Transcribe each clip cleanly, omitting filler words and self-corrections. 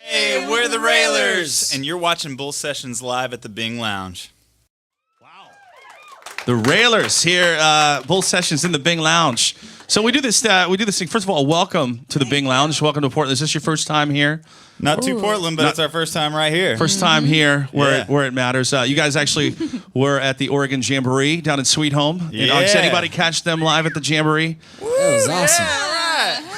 Hey, we're the Railers, and you're watching Bull Sessions live at the Bing Lounge. Wow. The Railers here, Bull Sessions in the Bing Lounge. So we do this thing. First of all, welcome to the Bing Lounge. Welcome to Portland. Is this your first time here? Not to Portland, but it's our first time right here. First time here where it matters. You guys actually were at the Oregon Jamboree down in Sweet Home. Yeah. Does anybody catch them live at the Jamboree? That was awesome. Yeah,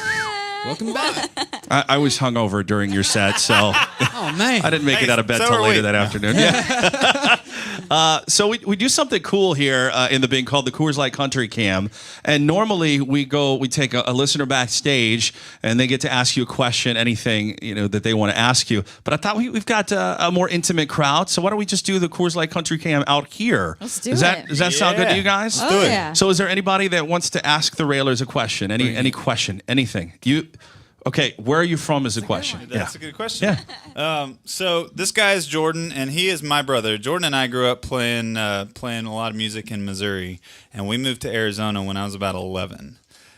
Welcome back. I was hungover during your set, so Oh, man. I didn't make it out of bed so till are later we. that afternoon. Yeah. So we do something cool here in the Bing called the Coors Light Country Cam, and normally we take a listener backstage and they get to ask you a question, anything that they want to ask you. But I thought we've got a more intimate crowd, so why don't we just do the Coors Light Country Cam out here? Let's do Does it. that sound good to you guys? Oh, yeah. So is there anybody that wants to ask the Railers a question? Any question, anything? Okay, where are you from is the question. That's a good question. Yeah. So this guy is Jordan, and he is my brother. Jordan and I grew up playing a lot of music in Missouri, and we moved to Arizona when I was about 11.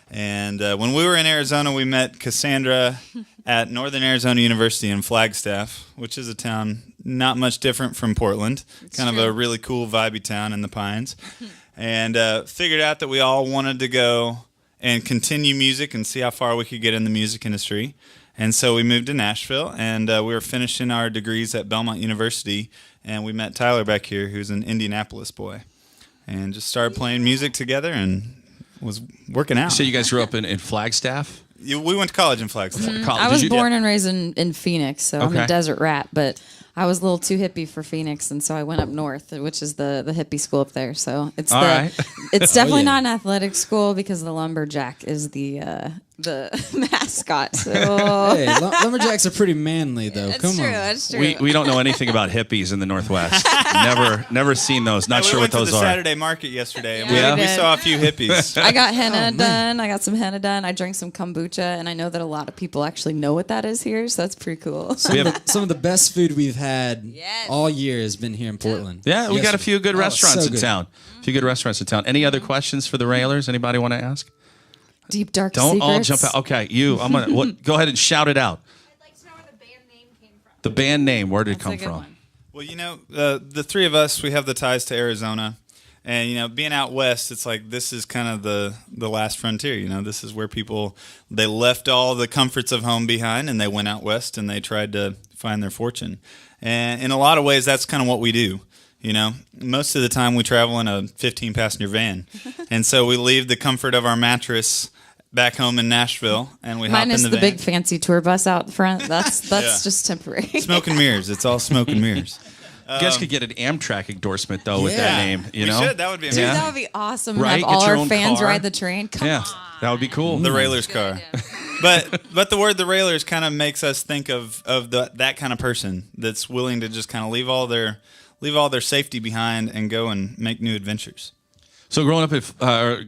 And when we were in Arizona, we met Cassandra at Northern Arizona University in Flagstaff, which is a town not much different from Portland. Kind of a really cool, vibey town in the Pines. And figured out that we all wanted to go and continue music and see how far we could get in the music industry. And so we moved to Nashville, and we were finishing our degrees at Belmont University, and we met Tyler back here, who's an Indianapolis boy, and just started playing music together and was working out. So you guys grew up in Flagstaff? We went to college in Flagstaff. College. I was Did you- born and raised in Phoenix, so I'm Okay. a desert rat, but I was a little too hippie for Phoenix, and so I went up north, which is the hippie school up there. So it's All right. it's definitely yeah. not an athletic school because the lumberjack is the mascot. So Hey, lumberjacks are pretty manly, though. that's Come true. on. That's true. We don't know anything about hippies in the Northwest. Never seen those. Not We sure what went to those the are. Saturday market yesterday, and Yeah, we we did. saw a few hippies. I got henna done. I got some henna done. I drank some kombucha, and I know that a lot of people actually know what that is here, so that's pretty cool. Some of the best food we've had Yes. all year has been here in Portland. Yeah, we got a few good Oh, restaurants so in good. town. A few good restaurants in town. Any other questions for the Railers? Anybody want to ask? Deep dark Don't secrets. all jump out. Okay, I'm gonna go ahead and shout it out. I'd like to know where the band name came from. The band name, where did it That's come a good from? one. Well, the three of us, we have the ties to Arizona. And, being out west, it's like this is kind of the last frontier. This is where they left all the comforts of home behind and they went out west and they tried to find their fortune. And in a lot of ways, that's kind of what we do. Most of the time we travel in a 15-passenger van. And so we leave the comfort of our mattress back home in Nashville and we hop in Minus the the van. big fancy tour bus out front. That's Yeah. just temporary. Smoke and mirrors. It's all smoke and mirrors. You guys could get an Amtrak endorsement though with that Yeah. name. We should. That would be Dude, amazing. that would be awesome. Right, Have all get your our own fans car. ride the train. Come Yeah, on. that would be cool. The Railers car. But the word the Railers kind of makes us think of that kind of person that's willing to just kind of leave all their safety behind and go and make new adventures. So growing up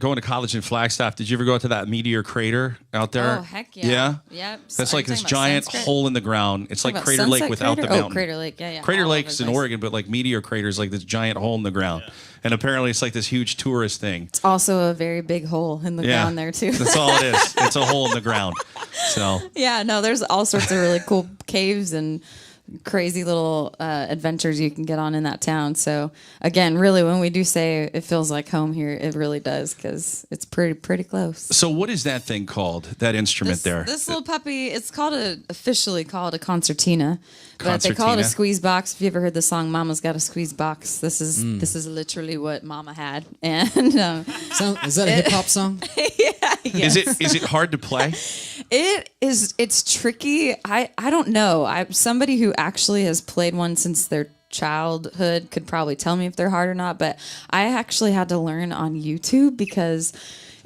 going to college in Flagstaff, did you ever go out to that meteor crater out there? Oh, heck yeah. Yeah? Yep. That's Are like you this talking about giant Sunset? hole in the ground. It's like Talking about Crater Lake Sunset without Crater? the mountain. Oh, Crater Lake. Yeah, yeah. Crater all Lake's over in the place. Oregon, but like meteor craters, like this giant hole in the ground. And apparently it's like this huge tourist thing. It's also a very big hole in the ground there, too. That's all it is. It's a hole in the ground. So Yeah, no, there's all sorts of really cool caves and crazy little adventures you can get on in that town. So again, really, when we do say it feels like home here, it really does because it's pretty close. So what is that thing called? That instrument there? This little puppy, it's officially called a concertina, but they call it a Concertina. squeeze box. If you ever heard the song "Mama's Got a Squeeze Box," this is literally what Mama had, and Is that a hip hop song? Is it hard to play? It's tricky. I don't know. Somebody who actually has played one since their childhood could probably tell me if they're hard or not, but I actually had to learn on YouTube because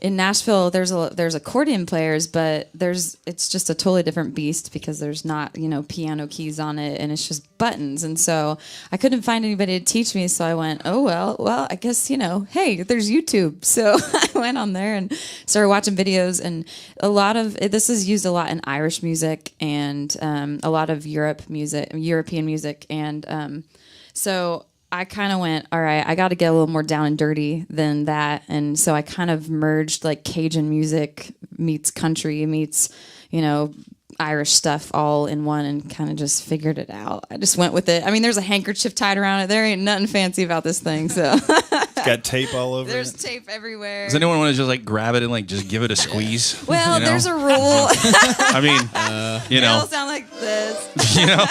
in Nashville there's accordion players, but it's just a totally different beast because there's not, piano keys on it and it's just buttons. And so I couldn't find anybody to teach me, so I went, oh well, I guess, hey, there's YouTube. So I went on there and started watching videos, and a lot of this is used a lot in Irish music and a lot of European music, and so I kind of went, all right, I got to get a little more down and dirty than that. And so I kind of merged like Cajun music meets country meets, Irish stuff all in one and kind of just figured it out. I just went with it. I mean, there's a handkerchief tied around it. There ain't nothing fancy about this thing. So It's got tape all over there's it. tape everywhere. Does anyone want to just like grab it and like just give it a squeeze? Well, You know? there's a rule. I mean, you It'll know, sound like this. you know.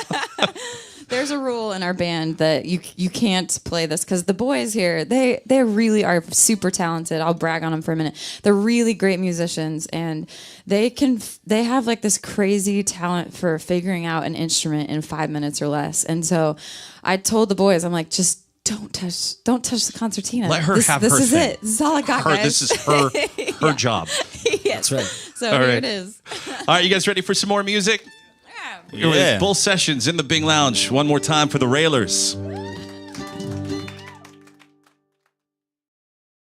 There's a rule in our band that you can't play this because the boys here they really are super talented. I'll brag on them for a minute. They're really great musicians and they have like this crazy talent for figuring out an instrument in 5 minutes or less. And so I told the boys, I'm like, just don't touch the concertina. Let her have this her is thing. it. This is all I got, Her, guys. this is her job. Yes. That's right. So All here right. it is. All right, you guys ready for some more music? Here with Yeah. both sessions in the Bing Lounge. One more time for the Railers.